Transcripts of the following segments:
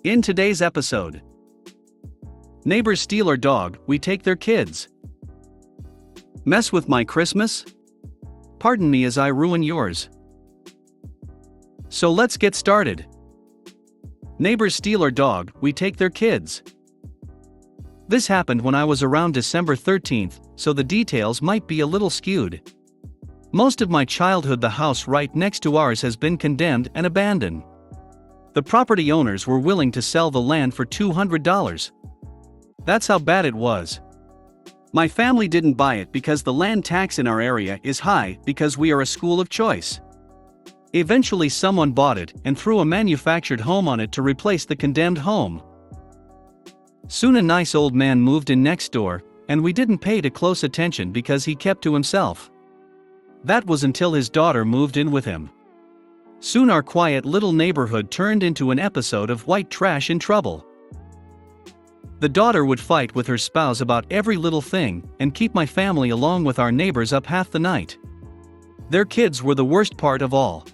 In today's episode, neighbors steal our dog, we take their kids. Mess with my Christmas? Pardon me as I ruin yours. So let's get started. Neighbors steal our dog, we take their kids. This happened when I was around December 13th, so the details might be a little skewed. Most of my childhood, the house right next to ours has been condemned and abandoned. The property owners were willing to sell the land for $200. That's how bad it was. My family didn't buy it because the land tax in our area is high because we are a school of choice. Eventually someone bought it and threw a manufactured home on it to replace the condemned home. Soon a nice old man moved in next door, and we didn't pay too close attention because he kept to himself. That was until his daughter moved in with him. Soon our quiet little neighborhood turned into an episode of white trash in trouble. The daughter would fight with her spouse about every little thing and keep my family along with our neighbors up half the night. Their kids were the worst part of all.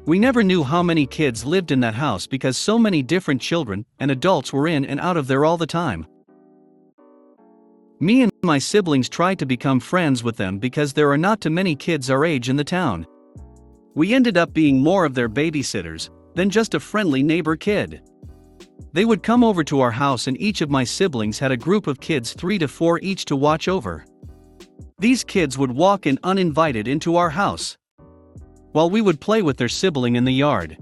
We never knew how many kids lived in that house because so many different children and adults were in and out of there all the time. Me and my siblings tried to become friends with them because there are not too many kids our age in the town. We ended up being more of their babysitters than just a friendly neighbor kid. They would come over to our house and each of my siblings had a group of kids 3 to 4 each to watch over. These kids would walk in uninvited into our house, while we would play with their sibling in the yard.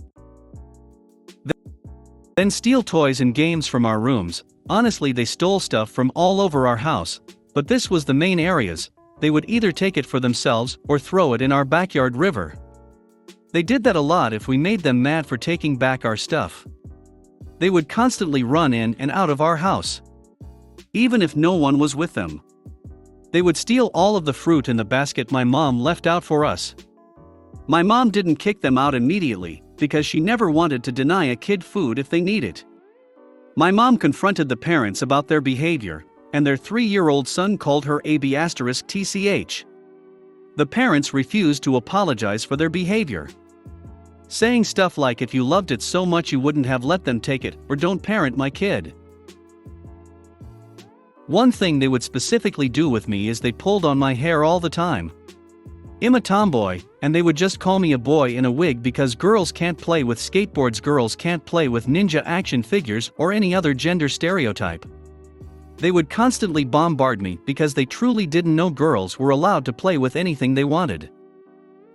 Then steal toys and games from our rooms. Honestly, they stole stuff from all over our house, but this was the main areas. They would either take it for themselves or throw it in our backyard river. They did that a lot if we made them mad for taking back our stuff. They would constantly run in and out of our house, even if no one was with them. They would steal all of the fruit in the basket my mom left out for us. My mom didn't kick them out immediately, because she never wanted to deny a kid food if they need it. My mom confronted the parents about their behavior, and their 3-year-old son called her a b***tch. The parents refused to apologize for their behavior, saying stuff like, if you loved it so much you wouldn't have let them take it, or don't parent my kid. One thing they would specifically do with me is they pulled on my hair all the time. I'm a tomboy, and they would just call me a boy in a wig because girls can't play with skateboards, girls can't play with ninja action figures or any other gender stereotype. They would constantly bombard me because they truly didn't know girls were allowed to play with anything they wanted.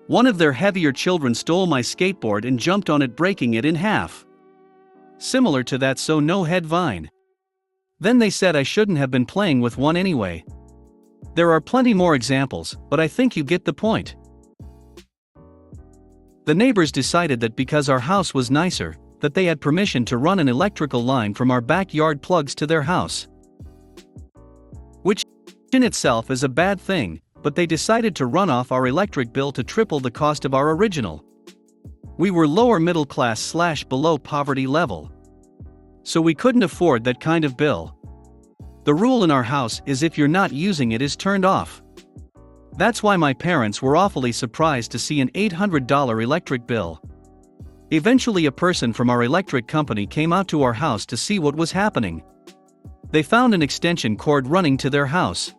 One of their heavier children stole my skateboard and jumped on it, breaking it in half. Similar to that so no head vine. Then they said I shouldn't have been playing with one anyway. There are plenty more examples, but I think you get the point. The neighbors decided that because our house was nicer, that they had permission to run an electrical line from our backyard plugs to their house. Which in itself is a bad thing, but they decided to run off our electric bill to triple the cost of our original. We were lower middle class / below poverty level, so we couldn't afford that kind of bill. The rule in our house is if you're not using it is turned off. That's why my parents were awfully surprised to see an $800 electric bill. Eventually a person from our electric company came out to our house to see what was happening. They found an extension cord running to their house.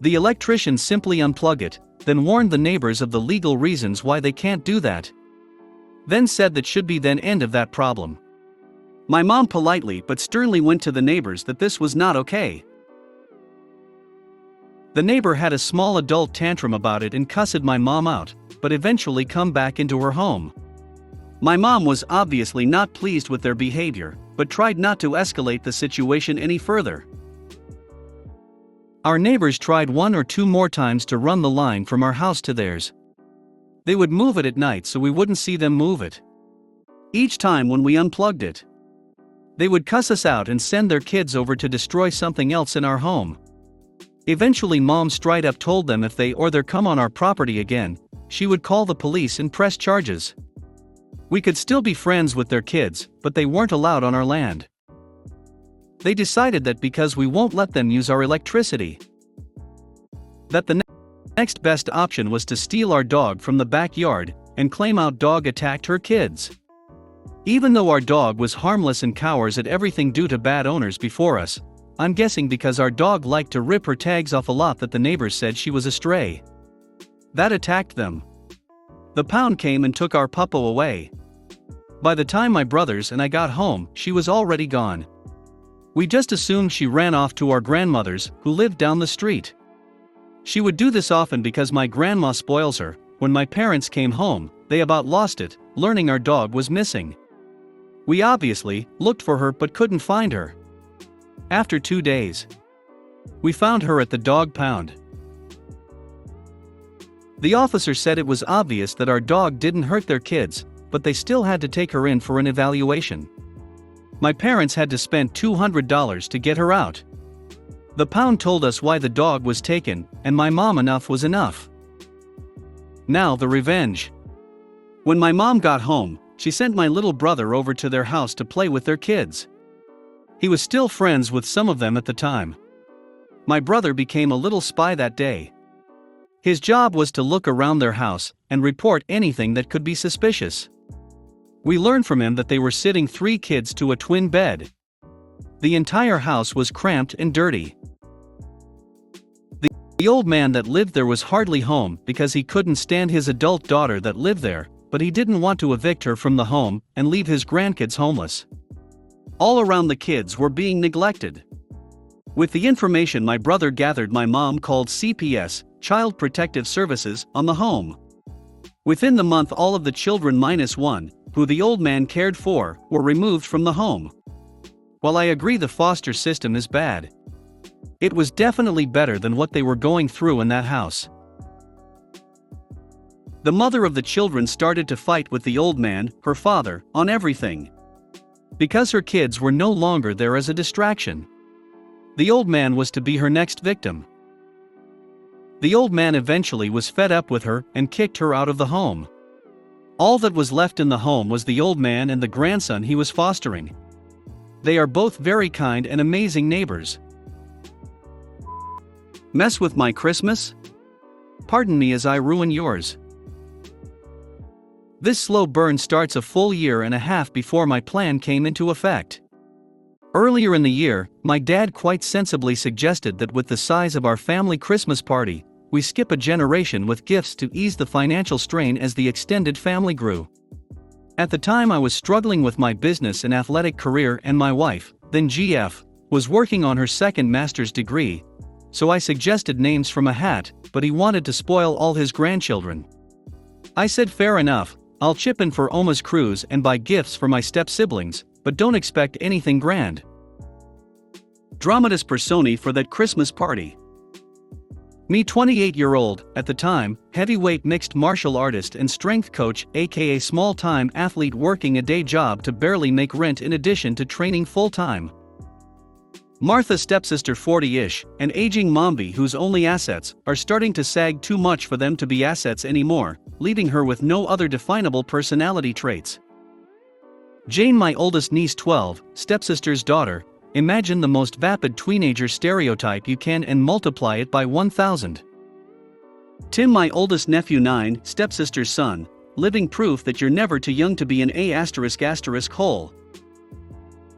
The electrician simply unplugged it, then warned the neighbors of the legal reasons why they can't do that. Then said that should be the end of that problem. My mom politely but sternly went to the neighbors that this was not okay. The neighbor had a small adult tantrum about it and cussed my mom out, but eventually come back into her home. My mom was obviously not pleased with their behavior, but tried not to escalate the situation any further. Our neighbors tried 1 or 2 more times to run the line from our house to theirs. They would move it at night so we wouldn't see them move it. Each time when we unplugged it, they would cuss us out and send their kids over to destroy something else in our home. Eventually mom straight up told them if they or their come on our property again, she would call the police and press charges. We could still be friends with their kids, but they weren't allowed on our land. They decided that because we won't let them use our electricity, that the next best option was to steal our dog from the backyard and claim our dog attacked her kids. Even though our dog was harmless and cowers at everything due to bad owners before us, I'm guessing because our dog liked to rip her tags off a lot that the neighbors said she was a stray. That attacked them. The pound came and took our puppo away. By the time my brothers and I got home, she was already gone. We just assumed she ran off to our grandmother's, who lived down the street. She would do this often because my grandma spoils her. When my parents came home, they about lost it, learning our dog was missing. We obviously looked for her but couldn't find her. After 2 days, we found her at the dog pound. The officer said it was obvious that our dog didn't hurt their kids, but they still had to take her in for an evaluation. My parents had to spend $200 to get her out. The pound told us why the dog was taken, and my mom enough was enough. Now the revenge. When my mom got home, she sent my little brother over to their house to play with their kids. He was still friends with some of them at the time. My brother became a little spy that day. His job was to look around their house and report anything that could be suspicious. We learned from him that they were sitting 3 kids to a twin bed. The entire house was cramped and dirty. The old man that lived there was hardly home because he couldn't stand his adult daughter that lived there, but he didn't want to evict her from the home and leave his grandkids homeless. All around the kids were being neglected. With the information my brother gathered, my mom called CPS, Child Protective Services, on the home. Within the month, all of the children minus one, who the old man cared for, were removed from the home. While I agree the foster system is bad, it was definitely better than what they were going through in that house. The mother of the children started to fight with the old man, her father, on everything. Because her kids were no longer there as a distraction. The old man was to be her next victim. The old man eventually was fed up with her and kicked her out of the home. All that was left in the home was the old man and the grandson he was fostering. They are both very kind and amazing neighbors. Mess with my Christmas? Pardon me as I ruin yours. This slow burn starts a full year and a half before my plan came into effect. Earlier in the year, my dad quite sensibly suggested that with the size of our family Christmas party, we skip a generation with gifts to ease the financial strain as the extended family grew. At the time I was struggling with my business and athletic career, and my wife, then GF, was working on her second master's degree, so I suggested names from a hat, but he wanted to spoil all his grandchildren. I said fair enough, I'll chip in for Oma's cruise and buy gifts for my step-siblings, but don't expect anything grand. Dramatis personae for that Christmas party. Me, 28-year-old, at the time, heavyweight mixed martial artist and strength coach, aka small-time athlete working a day job to barely make rent in addition to training full-time. Martha, stepsister 40-ish, and aging mombi whose only assets are starting to sag too much for them to be assets anymore, leaving her with no other definable personality traits. Jane, my oldest niece 12, stepsister's daughter. Imagine the most vapid teenager stereotype you can and multiply it by 1,000. Tim, my oldest nephew 9, stepsister's son, living proof that you're never too young to be an A***** hole.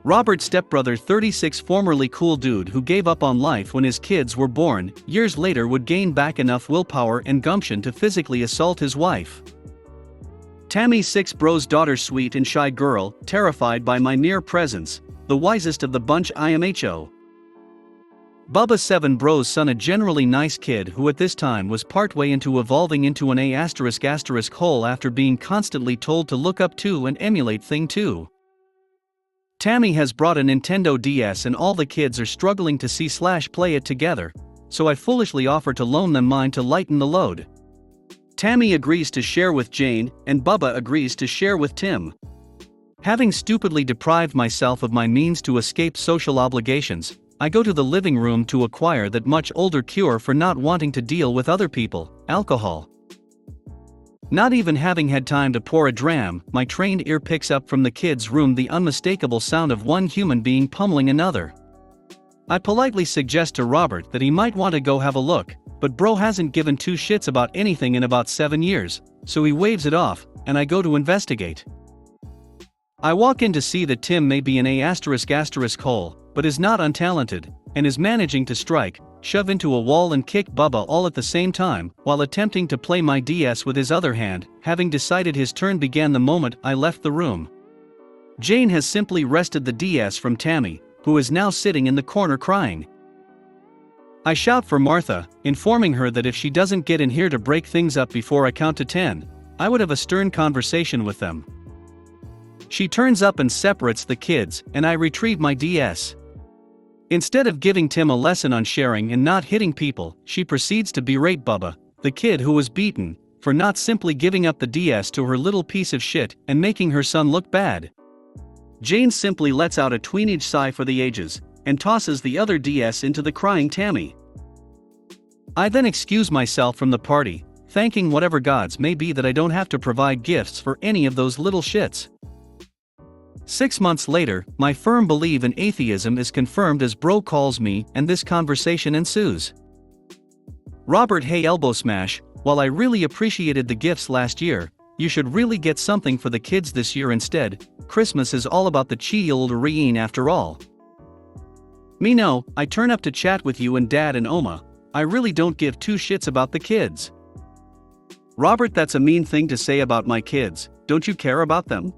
Robert, stepbrother 36, formerly cool dude who gave up on life when his kids were born, years later would gain back enough willpower and gumption to physically assault his wife. Tammy, 6 bros daughter, sweet and shy girl, terrified by my near presence, the wisest of the bunch IMHO. Bubba, 7 bros son, a generally nice kid who at this time was partway into evolving into an A*** hole after being constantly told to look up to and emulate thing 2. Tammy has brought a Nintendo DS and all the kids are struggling to see/play it together, so I foolishly offer to loan them mine to lighten the load. Tammy agrees to share with Jane, and Bubba agrees to share with Tim. Having stupidly deprived myself of my means to escape social obligations, I go to the living room to acquire that much older cure for not wanting to deal with other people: alcohol. Not even having had time to pour a dram, my trained ear picks up from the kids' room the unmistakable sound of one human being pummeling another. I politely suggest to Robert that he might want to go have a look, but bro hasn't given 2 shits about anything in about 7 years, so he waves it off, and I go to investigate. I walk in to see that Tim may be an A*** hole, but is not untalented, and is managing to strike, shove into a wall and kick Bubba all at the same time, while attempting to play my DS with his other hand, having decided his turn began the moment I left the room. Jane has simply wrested the DS from Tammy, who is now sitting in the corner crying. I shout for Martha, informing her that if she doesn't get in here to break things up before I count to 10, I would have a stern conversation with them. She turns up and separates the kids, and I retrieve my DS. Instead of giving Tim a lesson on sharing and not hitting people, she proceeds to berate Bubba, the kid who was beaten, for not simply giving up the DS to her little piece of shit and making her son look bad. Jane simply lets out a tweenage sigh for the ages, and tosses the other DS into the crying Tammy. I then excuse myself from the party, thanking whatever gods may be that I don't have to provide gifts for any of those little shits. 6 months later, my firm belief in atheism is confirmed as Bro calls me and this conversation ensues. Robert, hey elbow smash, while I really appreciated the gifts last year, you should really get something for the kids this year instead. Christmas is all about the children after all. Me no, I turn up to chat with you and Dad and Oma, I really don't give two shits about the kids. Robert, that's a mean thing to say about my kids, don't you care about them?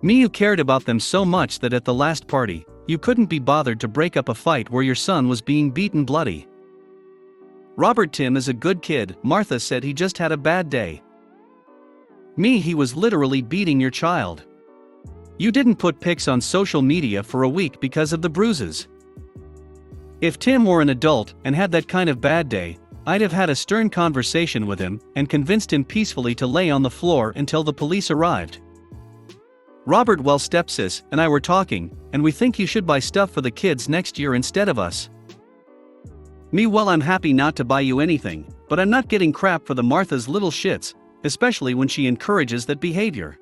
Me, you cared about them so much that at the last party, you couldn't be bothered to break up a fight where your son was being beaten bloody. Robert, Tim is a good kid, Martha said he just had a bad day. Me, he was literally beating your child. You didn't put pics on social media for a week because of the bruises. If Tim were an adult and had that kind of bad day, I'd have had a stern conversation with him and convinced him peacefully to lay on the floor until the police arrived. Robert, well, stepsis and I were talking, and we think you should buy stuff for the kids next year instead of us. Me, well, I'm happy not to buy you anything, but I'm not getting crap for the Martha's little shits, especially when she encourages that behavior.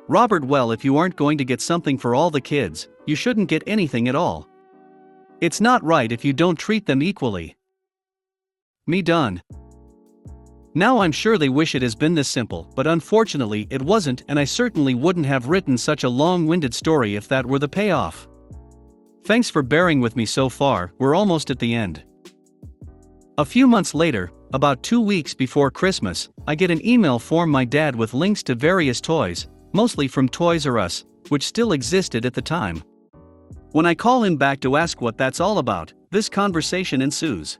Robert, well, if you aren't going to get something for all the kids, you shouldn't get anything at all. It's not right if you don't treat them equally. Me, done. Now I'm sure they wish it has been this simple, but unfortunately it wasn't, and I certainly wouldn't have written such a long-winded story if that were the payoff. Thanks for bearing with me so far, we're almost at the end. A few months later, about 2 weeks before Christmas, I get an email from my dad with links to various toys, mostly from Toys R Us, which still existed at the time. When I call him back to ask what that's all about, this conversation ensues.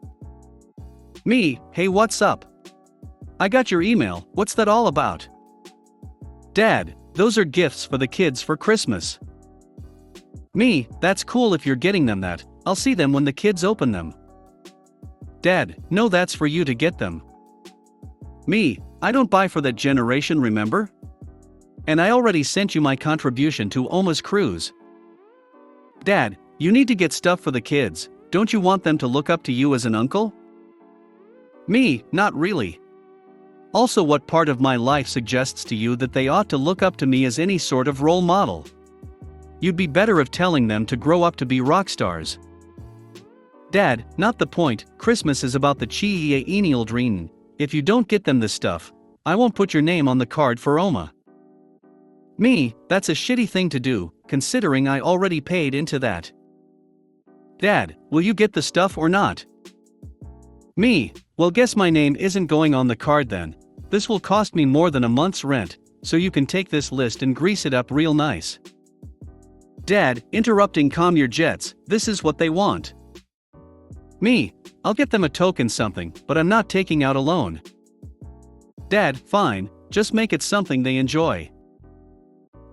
Me, hey, what's up? I got your email, what's that all about? Dad, those are gifts for the kids for Christmas. Me, that's cool if you're getting them that, I'll see them when the kids open them. Dad, no, that's for you to get them. Me, I don't buy for that generation, remember? And I already sent you my contribution to Oma's cruise. Dad, you need to get stuff for the kids, don't you want them to look up to you as an uncle? Me, not really. Also, what part of my life suggests to you that they ought to look up to me as any sort of role model? You'd be better of telling them to grow up to be rock stars. Dad, not the point, Christmas is about the children. If you don't get them this stuff, I won't put your name on the card for Oma. Me, that's a shitty thing to do, considering I already paid into that. Dad, will you get the stuff or not? Me, well, guess my name isn't going on the card then. This will cost me more than a month's rent, so you can take this list and grease it up real nice. Dad, interrupting, calm your jets, this is what they want. Me, I'll get them a token something, but I'm not taking out a loan. Dad, fine, just make it something they enjoy.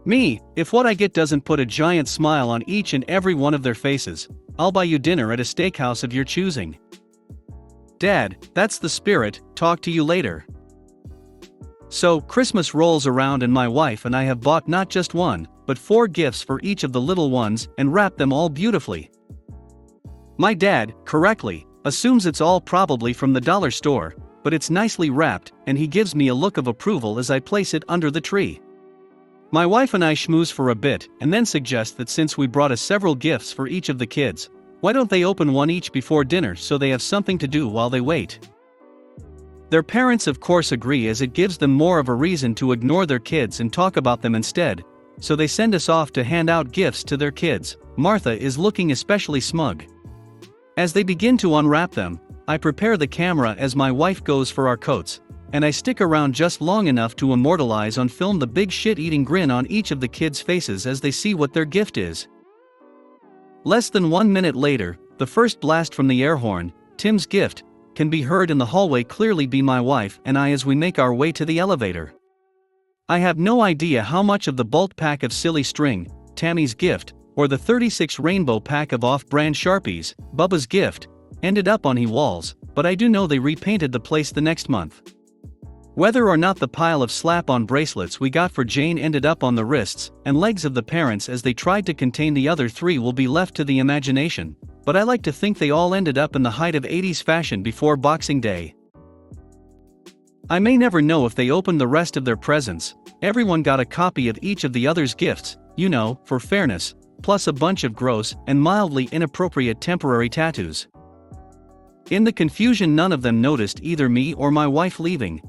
Me, if what I get doesn't put a giant smile on each and every one of their faces, I'll buy you dinner at a steakhouse of your choosing. Dad, that's the spirit, talk to you later. So, Christmas rolls around and my wife and I have bought not just one, but 4 gifts for each of the little ones and wrapped them all beautifully. My dad, correctly, assumes it's all probably from the dollar store, but it's nicely wrapped, and he gives me a look of approval as I place it under the tree. My wife and I schmooze for a bit and then suggest that since we brought us several gifts for each of the kids, why don't they open one each before dinner so they have something to do while they wait? Their parents of course agree, as it gives them more of a reason to ignore their kids and talk about them instead, so they send us off to hand out gifts to their kids. Martha is looking especially smug. As they begin to unwrap them, I prepare the camera as my wife goes for our coats, and I stick around just long enough to immortalize on film the big shit-eating grin on each of the kids' faces as they see what their gift is. Less than 1 minute later, the first blast from the air horn, Tim's gift, can be heard in the hallway, clearly be my wife and I as we make our way to the elevator. I have no idea how much of the bulk pack of silly string, Tammy's gift, or the 36 rainbow pack of off-brand Sharpies, Bubba's gift, ended up on walls, but I do know they repainted the place the next month. Whether or not the pile of slap-on bracelets we got for Jane ended up on the wrists and legs of the parents as they tried to contain the other three will be left to the imagination, but I like to think they all ended up in the height of 80s fashion before Boxing Day. I may never know if they opened the rest of their presents. Everyone got a copy of each of the other's gifts, you know, for fairness, plus a bunch of gross and mildly inappropriate temporary tattoos. In the confusion, none of them noticed either me or my wife leaving.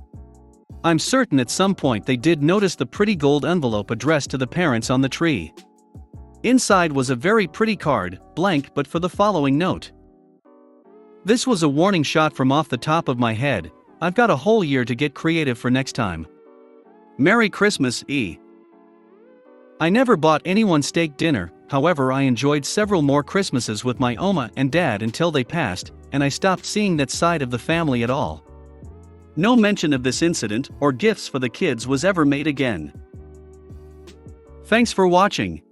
I'm certain at some point they did notice the pretty gold envelope addressed to the parents on the tree. Inside was a very pretty card, blank but for the following note. This was a warning shot from off the top of my head. I've got a whole year to get creative for next time. Merry Christmas, E. I never bought anyone steak dinner, however I enjoyed several more Christmases with my Oma and Dad until they passed, and I stopped seeing that side of the family at all. No mention of this incident or gifts for the kids was ever made again. Thanks for watching.